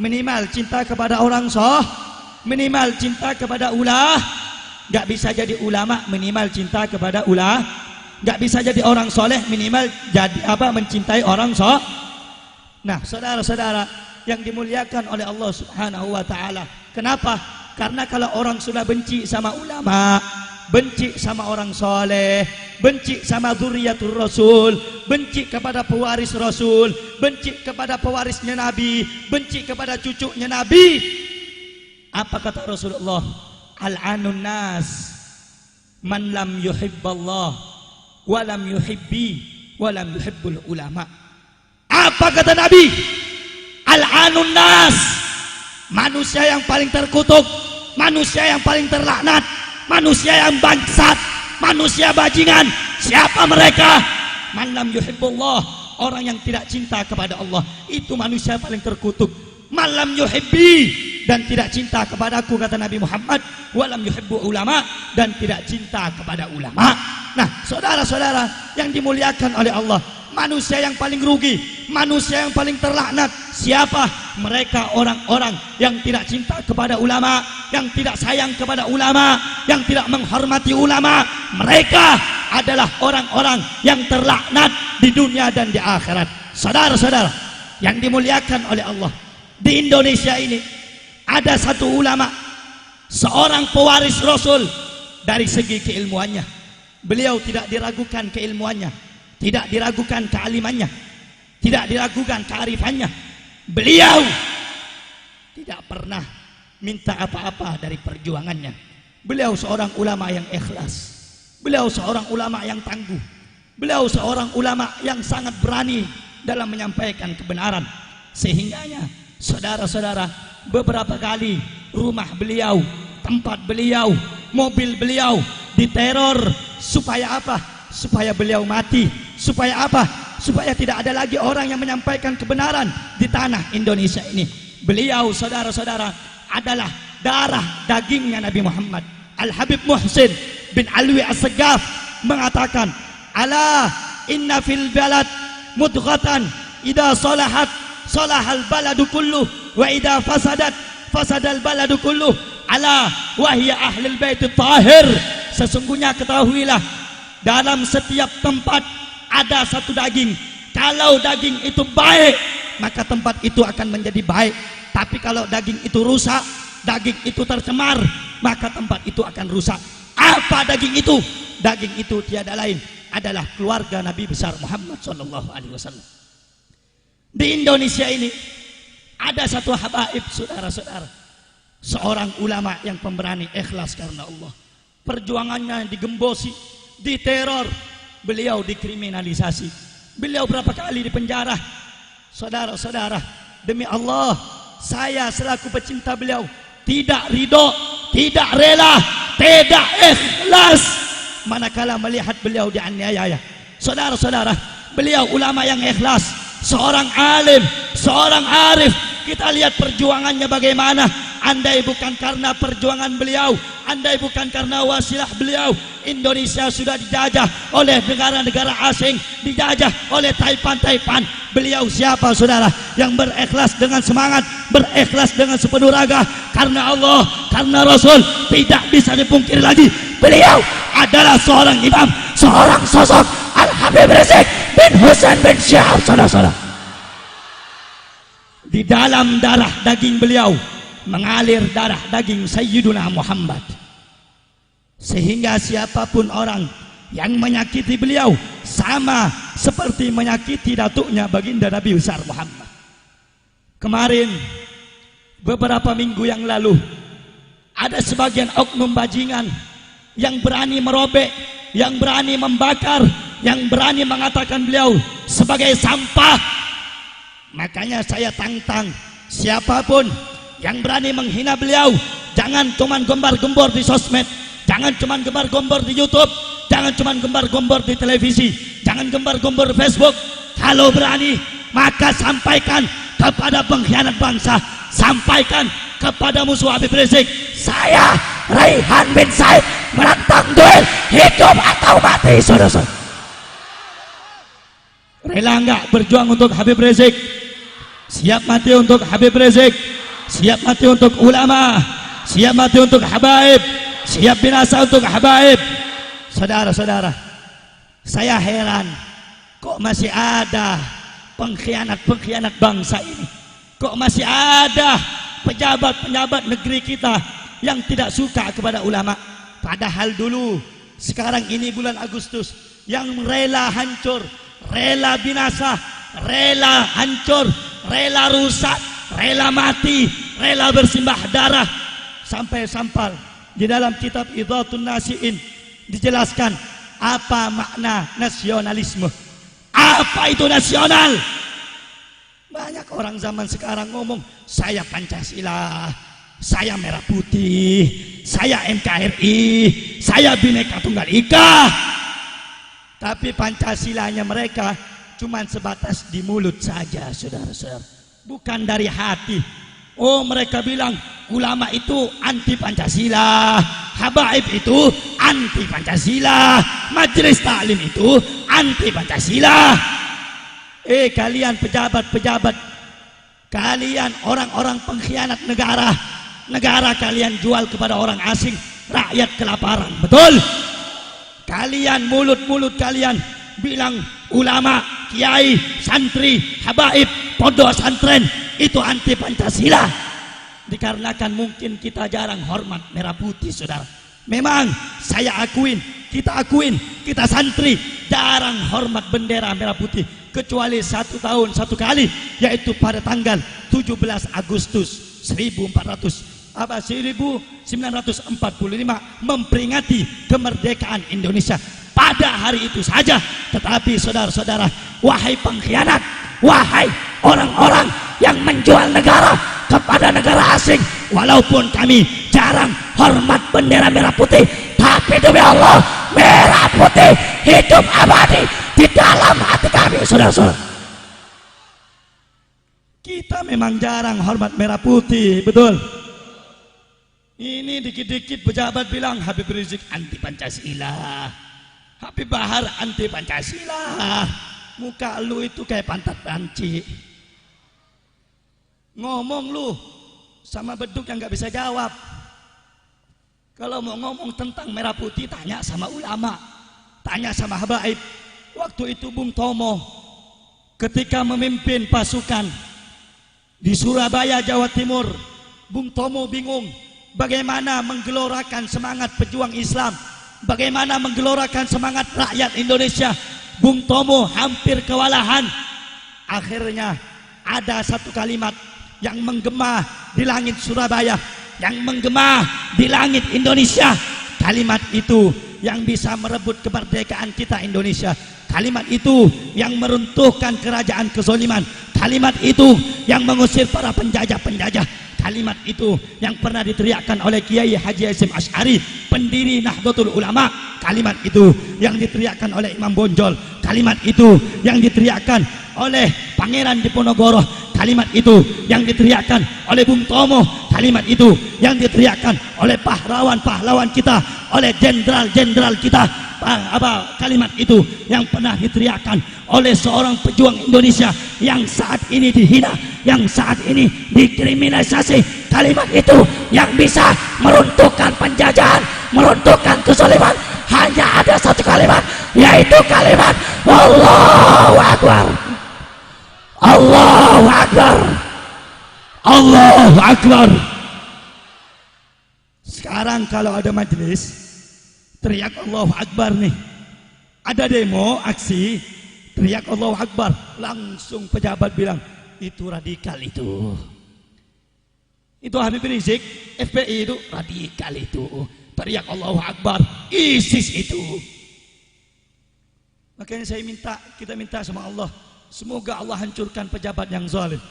minimal cinta kepada orang minimal cinta kepada ulah. Nggak bisa jadi ulama, minimal cinta kepada ulah. Nggak bisa jadi orang soleh, minimal jadi mencintai orang Nah, saudara-saudara yang dimuliakan oleh Allah Subhanahu wa Ta'ala, kenapa? Karena kalau orang sudah benci sama ulama, benci sama orang soleh, benci sama dzurriyyatur Rasul, benci kepada pewaris Rasul, benci kepada pewarisnya Nabi, benci kepada cucunya Nabi, apa kata Rasulullah? Al-anun nas man lam yuhibballah walam yuhibbi walam yuhibbul ulama. Apa kata Nabi? Al-anun nas, manusia yang paling terkutuk, manusia yang paling terlaknat, manusia yang bangsat, manusia bajingan. Siapa mereka? Man lam yuhibbullah, orang yang tidak cinta kepada Allah, itu manusia paling terkutuk. Man lam yuhibbi, dan tidak cinta kepadaku, kata Nabi Muhammad, walam yuhibbu ulama, dan tidak cinta kepada ulama. Nah, saudara-saudara yang dimuliakan oleh Allah, manusia yang paling rugi, manusia yang paling terlaknat, siapa? Mereka orang-orang yang tidak cinta kepada ulama, yang tidak sayang kepada ulama, yang tidak menghormati ulama. Mereka adalah orang-orang yang terlaknat di dunia dan di akhirat. Saudara-saudara yang dimuliakan oleh Allah, di Indonesia ini ada satu ulama, seorang pewaris Rasul. Dari segi keilmuannya, beliau tidak diragukan keilmuannya, tidak diragukan kealimannya, tidak diragukan kearifannya. Beliau tidak pernah minta apa-apa dari perjuangannya. Beliau seorang ulama yang ikhlas, beliau seorang ulama yang tangguh, beliau seorang ulama yang sangat berani dalam menyampaikan kebenaran. Sehingganya saudara-saudara, beberapa kali rumah beliau, tempat beliau, mobil beliau diteror. Supaya apa? Supaya beliau mati. Supaya apa? Supaya tidak ada lagi orang yang menyampaikan kebenaran di tanah Indonesia ini. Beliau, saudara-saudara, adalah darah dagingnya Nabi Muhammad. Al-Habib Muhsin bin Alwi As-Segaf mengatakan, ala inna fil balad mudghatan idza salahat salahal baladu kulluh wa idza fasadat fasadal baladu kulluh ala wahya ahlul bait tahir. Sesungguhnya ketahuilah, dalam setiap tempat ada satu daging. Kalau daging itu baik, maka tempat itu akan menjadi baik. Tapi kalau daging itu rusak, daging itu tercemar, maka tempat itu akan rusak. Apa daging itu? Daging itu tiada lain adalah keluarga Nabi besar Muhammad SAW. Di Indonesia ini ada satu habaib, saudara-saudara, seorang ulama yang pemberani, ikhlas karena Allah. Perjuangannya digembosi, diteror, beliau dikriminalisasi, beliau berapa kali dipenjara. Saudara-saudara, demi Allah, saya selaku pecinta beliau tidak ridho, tidak rela, tidak ikhlas manakala melihat beliau dianiaya. Saudara-saudara, beliau ulama yang ikhlas, seorang alim, seorang arif. Kita lihat perjuangannya bagaimana. Andai bukan karena perjuangan beliau, andai bukan karena wasilah beliau, Indonesia sudah dijajah oleh negara-negara asing, dijajah oleh Taipan. Beliau siapa, saudara? Yang berikhlas dengan semangat, berikhlas dengan sepenuh raga karena Allah, karena Rasul. Tidak bisa dipungkiri lagi, beliau adalah seorang imam, seorang sosok, Al-Habib Rizik bin Husain bin Syihab. Saudara-saudara, di dalam darah daging beliau mengalir darah daging Sayyiduna Muhammad, sehingga siapapun orang yang menyakiti beliau sama seperti menyakiti datuknya baginda Nabi besar Muhammad. Kemarin beberapa minggu yang lalu ada sebagian oknum bajingan yang berani merobek, yang berani membakar, yang berani mengatakan beliau sebagai sampah. Makanya saya tantang siapapun yang berani menghina beliau, jangan cuman gembar-gembor di sosmed, jangan cuman gembar-gembor di YouTube, jangan cuman gembar-gembor di televisi, jangan gembar-gembor di Facebook. Kalau berani, maka sampaikan kepada pengkhianat bangsa, sampaikan kepada musuh Habib Rizik, saya Raihan bin Said menantang duel hidup atau mati. Saudara-saudara, rela nggak berjuang untuk Habib Rizik? Siap mati untuk Habib Rizik, siap mati untuk ulama, siap mati untuk habaib, siap binasa untuk habaib. Saudara-saudara, saya heran kok masih ada pengkhianat-pengkhianat bangsa ini, kok masih ada pejabat-pejabat negeri kita yang tidak suka kepada ulama. Padahal dulu, sekarang ini bulan Agustus, yang rela hancur, rela binasa, rela hancur, rela rusak, rela mati, rela bersimbah darah. Sampai-sampai di dalam kitab Idhatun Nasiin dijelaskan apa makna nasionalisme. Apa itu nasional? Banyak orang zaman sekarang ngomong, saya Pancasila, saya Merah Putih, saya NKRI, saya Bhinneka Tunggal Ika. Tapi Pancasilanya mereka cuman sebatas di mulut saja, saudara-saudara, bukan dari hati. Oh, mereka bilang ulama itu anti Pancasila, habaib itu anti Pancasila, majelis taklim itu anti Pancasila. Kalian pejabat-pejabat, kalian orang-orang pengkhianat negara, negara kalian jual kepada orang asing, rakyat kelaparan, betul? Kalian mulut-mulut kalian bilang ulama, kiai, santri, habaib, pondok pesantren itu anti Pancasila, dikarenakan mungkin kita jarang hormat merah putih, saudara. Memang saya akuin, kita santri jarang hormat bendera merah putih, kecuali 1 tahun 1 kali, yaitu pada tanggal 17 Agustus 1945 memperingati kemerdekaan Indonesia. Pada hari itu saja. Tetapi saudara-saudara, wahai pengkhianat, wahai orang-orang yang menjual negara kepada negara asing, walaupun kami jarang hormat bendera merah putih, tapi demi Allah, merah putih hidup abadi di dalam hati kami, saudara-saudara. Kita memang jarang hormat merah putih, betul? Ini dikit-dikit pejabat bilang Habib Rizik anti Pancasila, Habib Bahar anti Pancasila. Muka lu itu kayak pantat banci. Ngomong lu sama beduk yang gak bisa jawab. Kalau mau ngomong tentang merah putih, tanya sama ulama, tanya sama habaib. Waktu itu Bung Tomo ketika memimpin pasukan di Surabaya, Jawa Timur, Bung Tomo bingung bagaimana menggelorakan semangat pejuang Islam, bagaimana menggelorakan semangat rakyat Indonesia. Bung Tomo hampir kewalahan. Akhirnya ada satu kalimat yang menggema di langit Surabaya, yang menggema di langit Indonesia. Kalimat itu yang bisa merebut kemerdekaan kita Indonesia. Kalimat itu yang meruntuhkan kerajaan kezaliman. Kalimat itu yang mengusir para penjajah-penjajah. Kalimat itu yang pernah diteriakkan oleh Kiai Haji Hasyim Asy'ari, pendiri Nahdlatul Ulama. Kalimat itu yang diteriakkan oleh Imam Bonjol. Kalimat itu yang diteriakkan oleh Pangeran Diponegoro. Kalimat itu yang diteriakkan oleh Bung Tomo. Kalimat itu yang diteriakkan oleh pahlawan-pahlawan kita, oleh jenderal-jenderal kita. Kalimat itu yang pernah diteriakkan oleh seorang pejuang Indonesia yang saat ini dihina, yang saat ini dikriminalisasi. Kalimat itu yang bisa meruntuhkan penjajahan, meruntuhkan kezaliman. Hanya ada satu kalimat, yaitu kalimat Allahu Akbar. Allahu Akbar. Allahu Akbar. Sekarang kalau ada majelis teriak Allahu Akbar nih, Ada demo, aksi, teriak Allahu Akbar, langsung pejabat bilang, itu radikal itu. Itu Habib Rizik, FPI itu radikal itu. Teriak Allahu Akbar, ISIS itu. Makanya kita minta sama Allah, semoga Allah hancurkan pejabat yang zalim.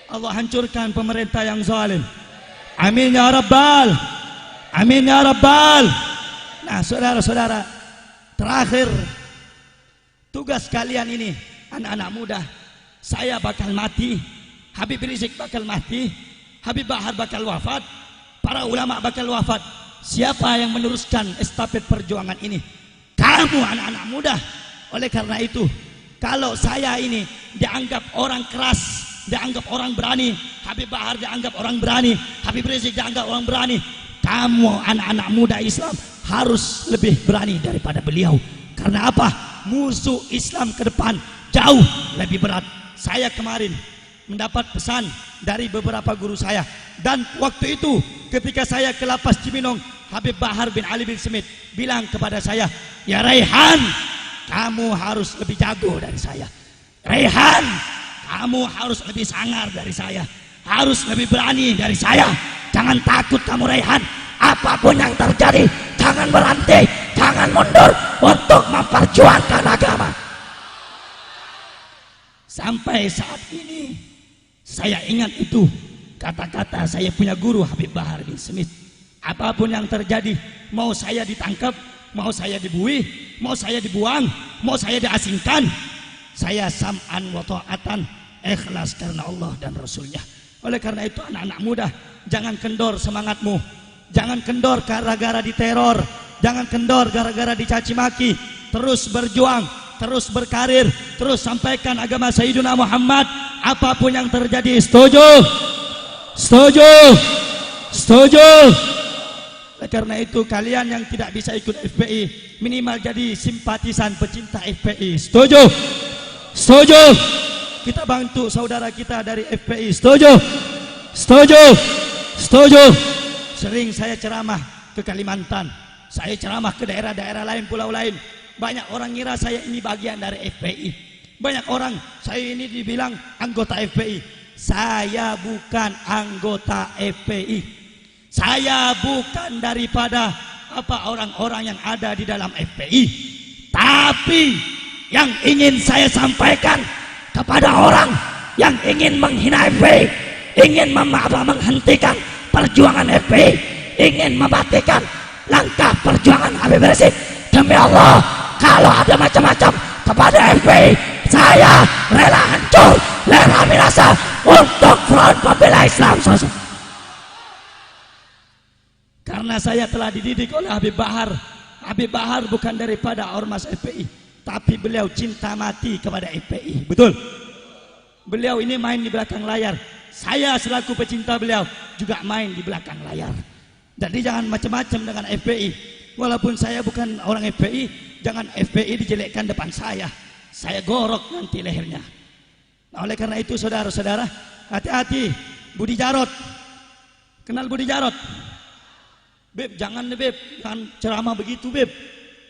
Allah hancurkan pemerintah yang zalim. Amin ya Rabbal. Amin ya Rabbal. Nah, saudara-saudara, terakhir tugas kalian ini, anak-anak muda, saya bakal mati, Habib Rizik bakal mati, Habib Bahar bakal wafat, para ulama bakal wafat. Siapa yang meneruskan estafet perjuangan ini? Kamu anak-anak muda. Oleh karena itu, kalau saya ini dianggap orang keras, dianggap orang berani, Habib Bahar dianggap orang berani, Habib Rizik dianggap orang berani, kamu anak-anak muda Islam harus lebih berani daripada beliau. Karena apa? Musuh Islam ke depan jauh lebih berat. Saya kemarin mendapat pesan dari beberapa guru saya, dan waktu itu ketika saya ke Lapas Cibinong, Habib Bahar bin Ali bin Smith bilang kepada saya, ya Raihan, kamu harus lebih jago dari saya. Raihan, kamu harus lebih sangar dari saya, harus lebih berani dari saya. Jangan takut kamu Raihan, apapun yang terjadi, jangan berhenti, jangan mundur untuk memperjuangkan agama. Sampai saat ini saya ingat itu kata-kata saya punya guru Habib Bahar bin Smith. Apapun yang terjadi, mau saya ditangkap, mau saya dibuih, mau saya dibuang, mau saya diasingkan, saya sam'an wa ta'atan, ikhlas karena Allah dan Rasulnya. Oleh karena itu anak-anak muda, jangan kendor semangatmu, jangan kendor gara-gara diteror, jangan kendor gara-gara dicaci maki. Terus berjuang, terus berkarir, terus sampaikan agama Sayyidina Muhammad. Apapun yang terjadi, setuju? Setuju? Setuju? Oleh karena itu kalian yang tidak bisa ikut FPI, minimal jadi simpatisan pecinta FPI. Setuju? Setuju? Kita bantu saudara kita dari FPI. Setuju? Setuju? Setuju? Sering saya ceramah ke Kalimantan, saya ceramah ke daerah-daerah lain, pulau lain. Banyak orang ngira saya ini bagian dari FPI. Banyak orang, saya ini dibilang anggota FPI. Saya bukan anggota FPI. Saya bukan daripada orang-orang yang ada di dalam FPI. Tapi yang ingin saya sampaikan kepada orang yang ingin menghina FPI, ingin menghentikan perjuangan FPI, ingin mematikan langkah perjuangan Habib Rizik, demi Allah, kalau ada macam-macam kepada FPI, saya rela hancur, rela binasa untuk front pembela Islam. Karena saya telah dididik oleh Habib Bahar. Habib Bahar bukan daripada ormas FPI, tapi beliau cinta mati kepada FPI. Betul? Beliau ini main di belakang layar. Saya selaku pecinta beliau juga main di belakang layar. Jadi jangan macam-macam dengan FPI. Walaupun saya bukan orang FPI, jangan FPI dijelekkan depan saya. Saya gorok nanti lehernya. Nah, oleh karena itu saudara-saudara, hati-hati. Budi Jarot, kenal Budi Jarot? Beb, jangan deh Beb, jangan ceramah begitu Beb.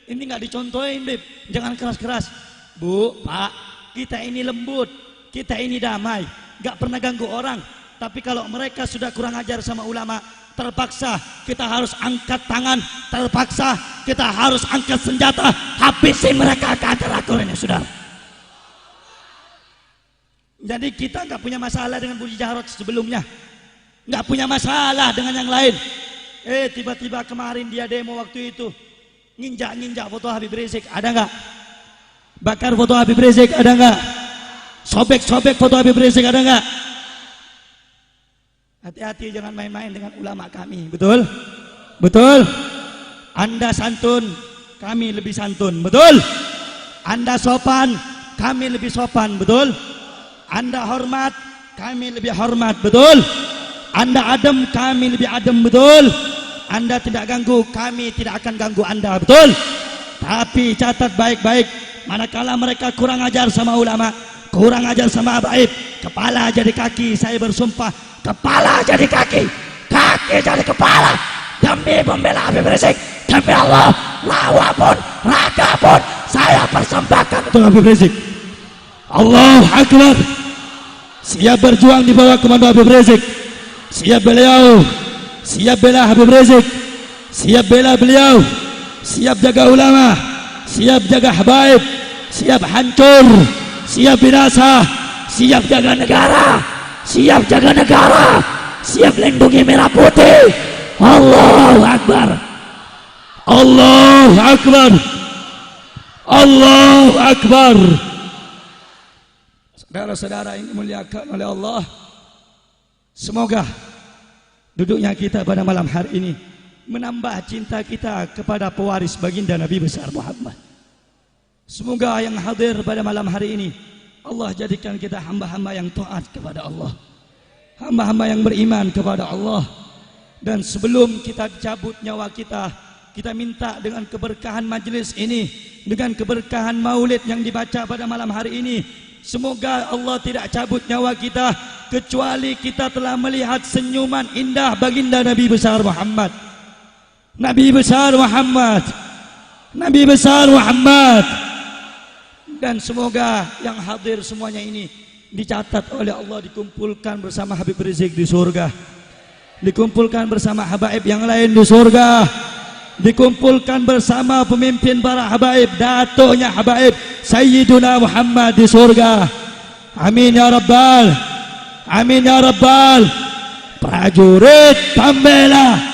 Ini nggak dicontohin Beb, jangan keras-keras. Bu, Pak, kita ini lembut, kita ini damai, nggak pernah ganggu orang. Tapi kalau mereka sudah kurang ajar sama ulama, terpaksa kita harus angkat tangan, terpaksa kita harus angkat senjata, habisi mereka ke akar-akar ini, saudara. Jadi kita nggak punya masalah dengan Budi Jarot sebelumnya, nggak punya masalah dengan yang lain. Tiba-tiba kemarin dia demo waktu itu, nginjak-nginjak foto Habib Rizik, ada nggak? Bakar foto Habib Rizik, ada nggak? Sobek-sobek foto Habib Rizik, ada nggak? Hati-hati, jangan main-main dengan ulama kami. Betul? Betul? Anda santun, kami lebih santun. Betul? Anda sopan, kami lebih sopan. Betul? Anda hormat, kami lebih hormat. Betul? Anda adem, kami lebih adem. Betul? Anda tidak ganggu, kami tidak akan ganggu Anda. Betul? Tapi catat baik-baik, manakala mereka kurang ajar sama ulama, kurang ajar sama habaib, kepala jadi kaki, saya bersumpah, kepala jadi kaki, kaki jadi kepala, demi membela Habib Rizik, demi Allah, lawa pun, raga pun saya persembahkan untuk Habib Rizik. Allahu Akbar. Siap berjuang di bawah komando Habib Rizik. Siap beliau, siap bela Habib Rizik, siap bela beliau, siap jaga ulama, siap jaga habaib, siap hancur, siap binasa, siap jaga negara, siap jaga negara, siap lindungi merah putih. Allahu Akbar. Allahu Akbar. Allahu Akbar. Saudara-saudara yang dimuliakan oleh Allah, semoga duduknya kita pada malam hari ini menambah cinta kita kepada pewaris baginda Nabi besar Muhammad. Semoga yang hadir pada malam hari ini Allah jadikan kita hamba-hamba yang taat kepada Allah, hamba-hamba yang beriman kepada Allah. Dan sebelum kita cabut nyawa kita, kita minta dengan keberkahan majlis ini, dengan keberkahan maulid yang dibaca pada malam hari ini, semoga Allah tidak cabut nyawa kita kecuali kita telah melihat senyuman indah baginda Nabi besar Muhammad. Nabi besar Muhammad, Nabi besar Muhammad. Dan semoga yang hadir semuanya ini dicatat oleh Allah, dikumpulkan bersama Habib Rizik di surga, dikumpulkan bersama habaib yang lain di surga, dikumpulkan bersama pemimpin para habaib, datuknya habaib Sayyiduna Muhammad di surga. Amin ya Rabbal, amin ya Rabbal. Prajurit pembela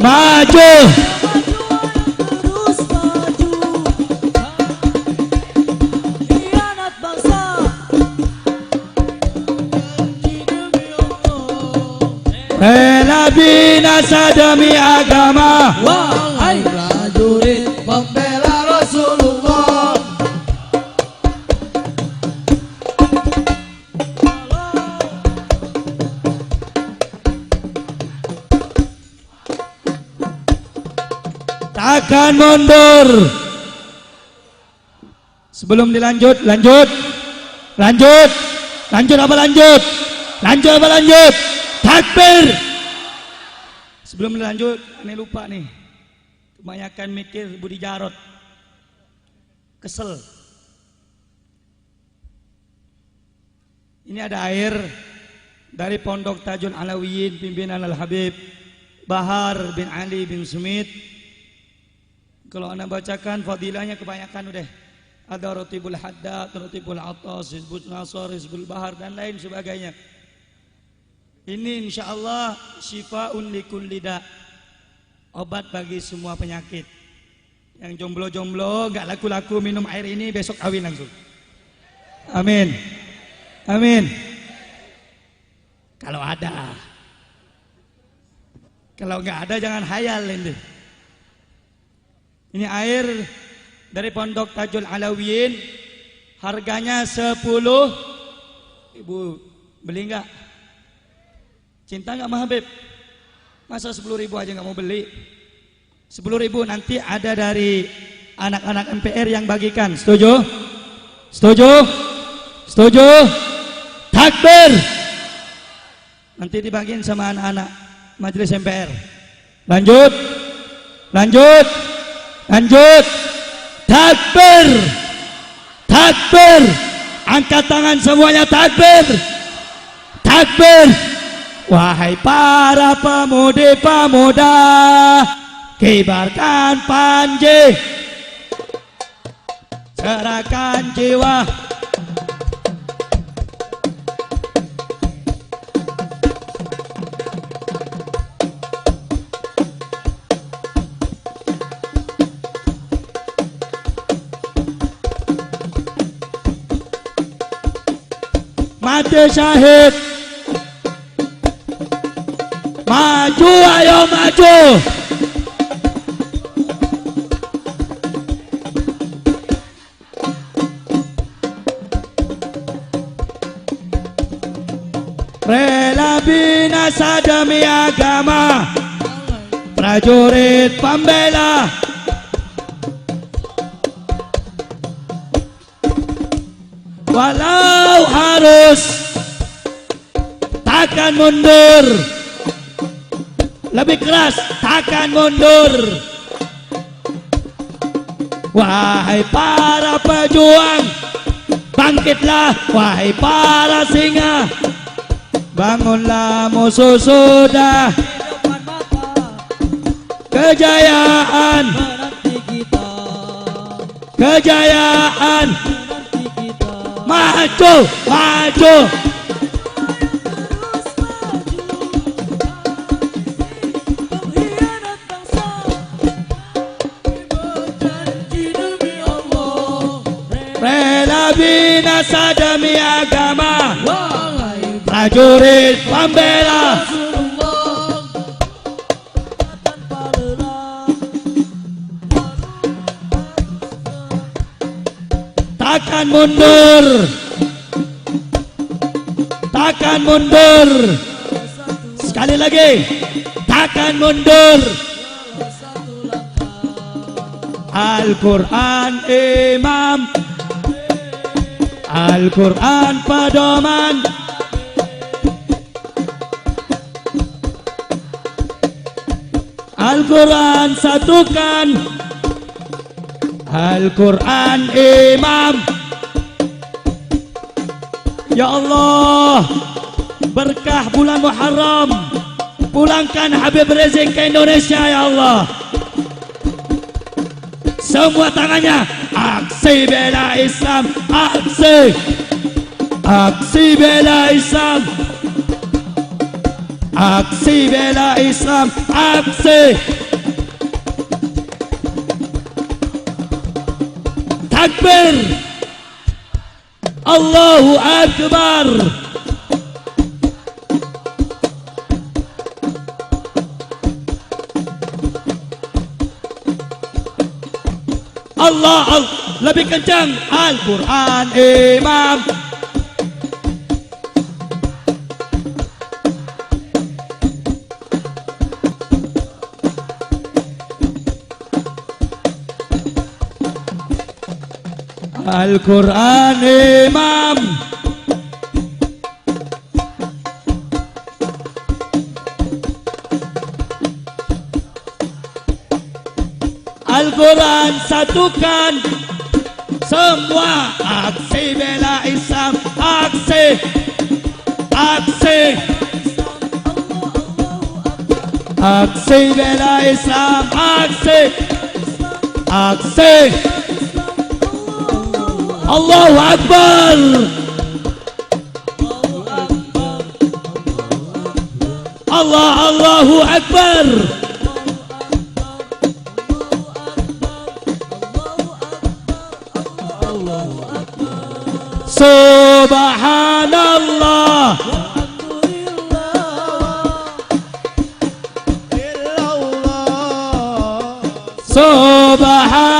maju, terus maju, hianat bangsa, rela binasa demi agama. wahai prajurit pembela Rasulullah. Takkan mundur. Sebelum dilanjut, lanjut apa lanjut? Lanjut apa lanjut? Takbir. Sebelum dilanjut, ini lupa nih. Kebanyakan mikir Budi Jarot. Kesel. Ini ada air dari Pondok Tajul Alawiyin pimpinan Al-Habib Bahar bin Ali bin Sumit. Kalau anda bacakan fadilahnya kebanyakan udah. Ada Rotibul Haddad, Rotibul Atas, Hizbul Nasr, Hizbul Bahar dan lain sebagainya. Ini insyaallah syifaun likulli da, obat bagi semua penyakit. Yang jomblo-jomblo gak laku-laku minum air ini besok kawin langsung. Amin. Amin. Kalau ada. Kalau nggak ada jangan hayal ini. Ini air dari Pondok Tajul Alawiyin, harganya 10. Ibu beli nggak? Cinta nggak sama Habib? Masa 10.000 aja nggak mau beli? 10.000 nanti ada dari anak-anak MPR yang bagikan. Setuju? Setuju? Setuju? Takbir! Nanti dibagiin sama anak-anak majelis MPR. Lanjut, lanjut, lanjut. Takbir, takbir. Angkat tangan semuanya, takbir, takbir. Wahai para pemudi-pemuda, kibarkan panji, serahkan jiwa. Mati syahid. Maju, ayo maju. rela binasa demi agama, prajurit pembela, walau harus takkan mundur, lebih keras takkan mundur. Wahai para pejuang, bangkitlah wahai para singa, bangunlah musuh sudah, depan mata kejayaan, menanti kita, kejayaan, menanti kita. maju, maju. Terus maju, pengkhianat bangsa, berjanji demi Allah, Rela binasa demi agama, wahai prajurit pembela, Rasulullah, tanpa lelah, takkan mundur, takkan mundur. Sekali lagi, takkan mundur. Al-Quran imam, Al-Quran pedoman, Al-Quran satukan, Al-Quran imam. Ya Allah, berkah bulan Muharram, pulangkan Habib Rizik ke Indonesia ya Allah. Semua tangannya, aksi bela Islam, aksi, aksi bela Islam, aksi bela Islam, aksi. Takbir, Allahu Akbar. Allah, lebih kencang. Al-Quran imam, Al-Quran imam, Al-Quran satukan. Semua aksi bela Islam, aksi, aksi, aksi bela Islam, aksi, aksi. Allahu Akbar. Allah, Allahu Akbar. Subhanallah,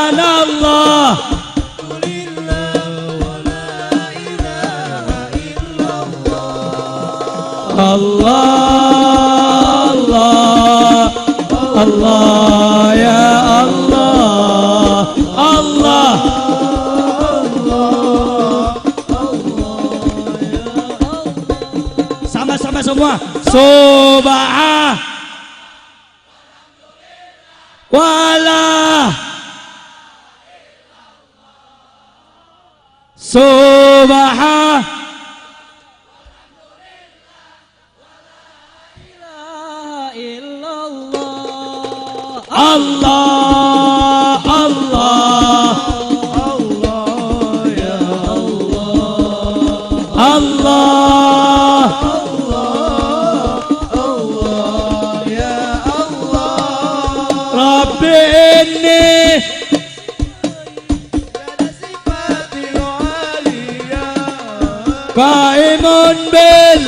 Subhanallah, Allah, Allah, Allah, ya Allah, Allah. Sama-sama semua. Subhanallah, wala, Subhanallah, Allah, Allah, Allah, ya Allah, Allah, Allah, ya Allah. Rabbi inni qaimun bil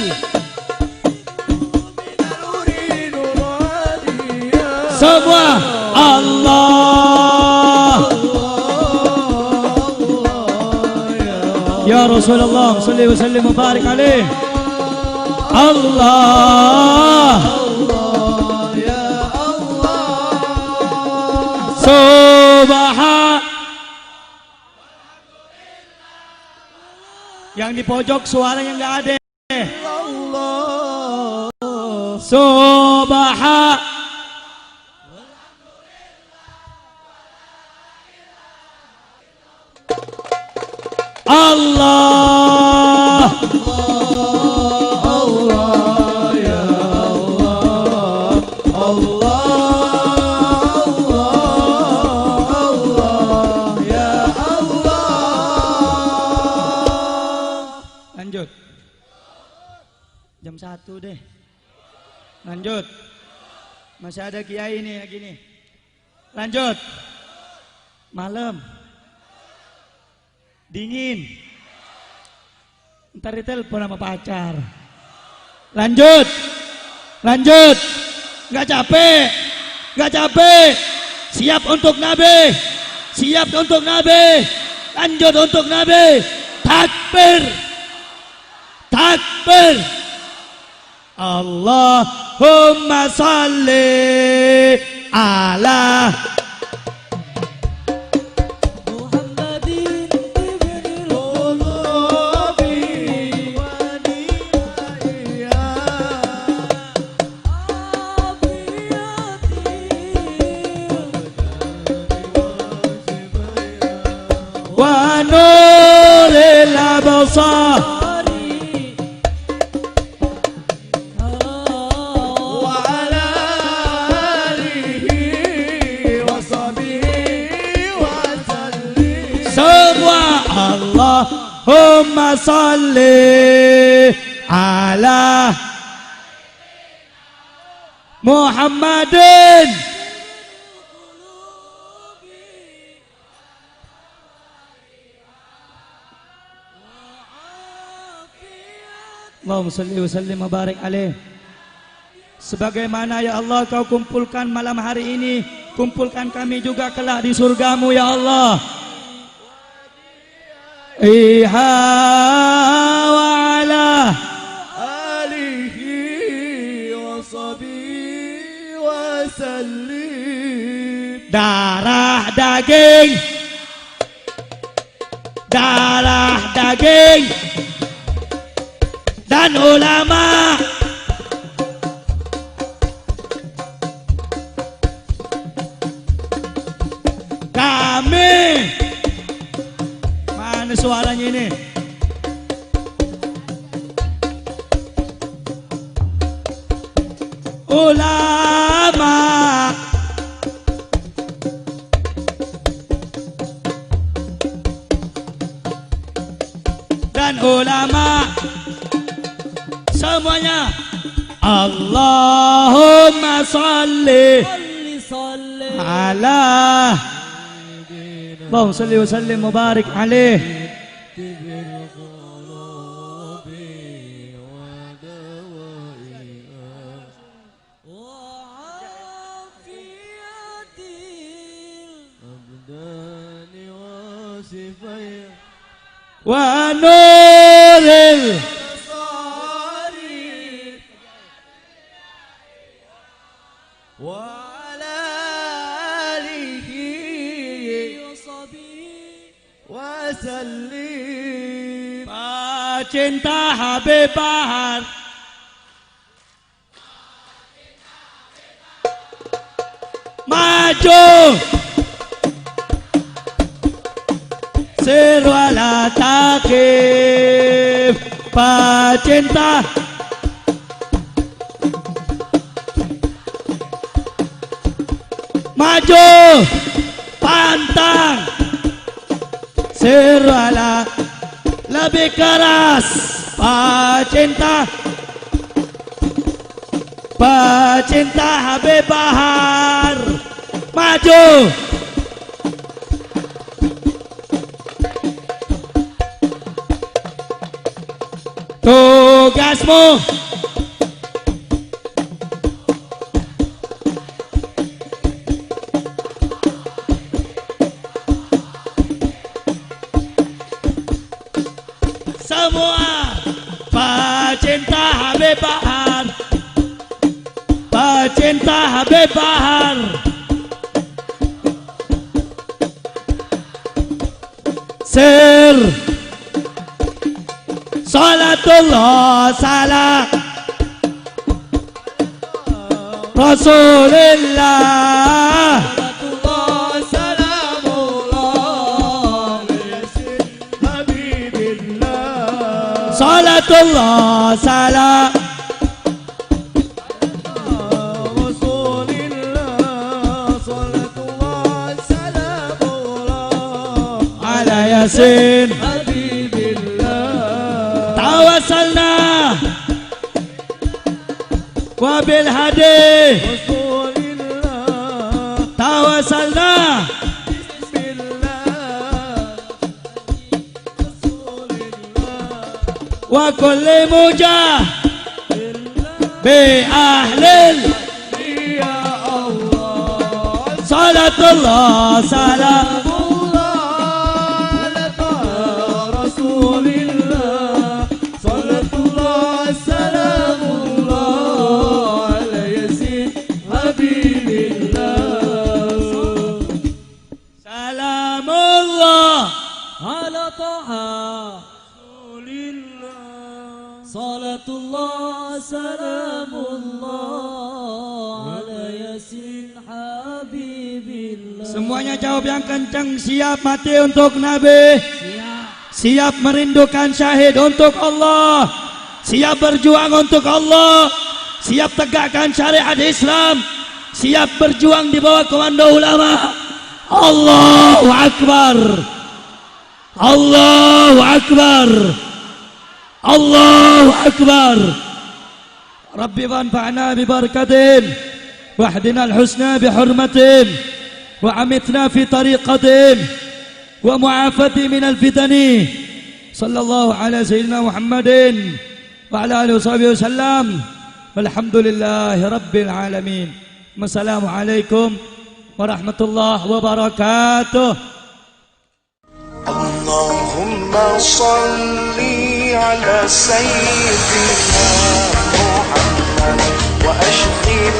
semua Allah, ya Rasulullah sallallahu alaihi wasallam mubarak alaih. Allah ya Allah. Subhan. Yang di pojok suaranya nggak ada. Allah. Subhan. Allah. Allah ya Allah. Allah. Allah ya Allah. Lanjut. Jam 1 deh. Lanjut. Masih ada kiai nih lagi nih. Lanjut. Malam. Dingin. Ntar ditelepon sama pacar. Lanjut. Lanjut. Nggak capek. Nggak capek. Siap untuk Nabi. Siap untuk Nabi. Lanjut untuk Nabi. Takbir. Takbir. Allahumma salli ala Muhammadin ibnil qulubi wa niyya wa nuril absar wa ala alihi wa sahbihi wa sallim. semua Allahumma salli ala Muhammadin Allahumma salli wa sallim wa barik alaih. Sebagaimana ya Allah kau kumpulkan malam hari ini, kumpulkan kami juga kelak di surgamu ya Allah. Iha wa ala alihi wa sahbihi wa sallim. darah daging dan ulama kami. Mana suaranya ini? Ulama dan ulama semuanya. Allahumma salli ala Allahumma salli wa sallim wa barik alaih. Wa nuril وعلى آله وسلم. Cinta Habib Bahar maju Sirwala takif Pacinta maju pantang Sirwala lebih keras Pacinta Habib Bahar maju tugasmu semua pecinta Habib Habib Bahar, pecinta Habib Bahar. Sir Salatullah salam Rasulillah, salatullah salam ala Yasin tawassalna wa bil hadi tawassalna wa kulli mujah bi ahlil salatullah salam salamullah ala taha salatullah salamullah ala yasin habibillah. Semuanya jawab yang kencang. Siap mati untuk Nabi, siap merindukan syahid untuk Allah, siap berjuang untuk Allah, siap tegakkan syariat Islam, siap berjuang di bawah komando ulama. Allahu Akbar, Allahu Akbar, Allahu Akbar. Rabbi wanfa'na bi barakatin wahdina al-husna bi hurmatin wa amitna fi tariqatin wa mu'afati min al-fitani. Sallallahu ala sayyidina Muhammadin wa ala alihi wa sahbihi wasallam. Walhamdulillahi rabbil alamin. Wassalamualaikum warahmatullahi wabarakatuh. Allahumma salli ala sayyidina Muhammad wa ashghil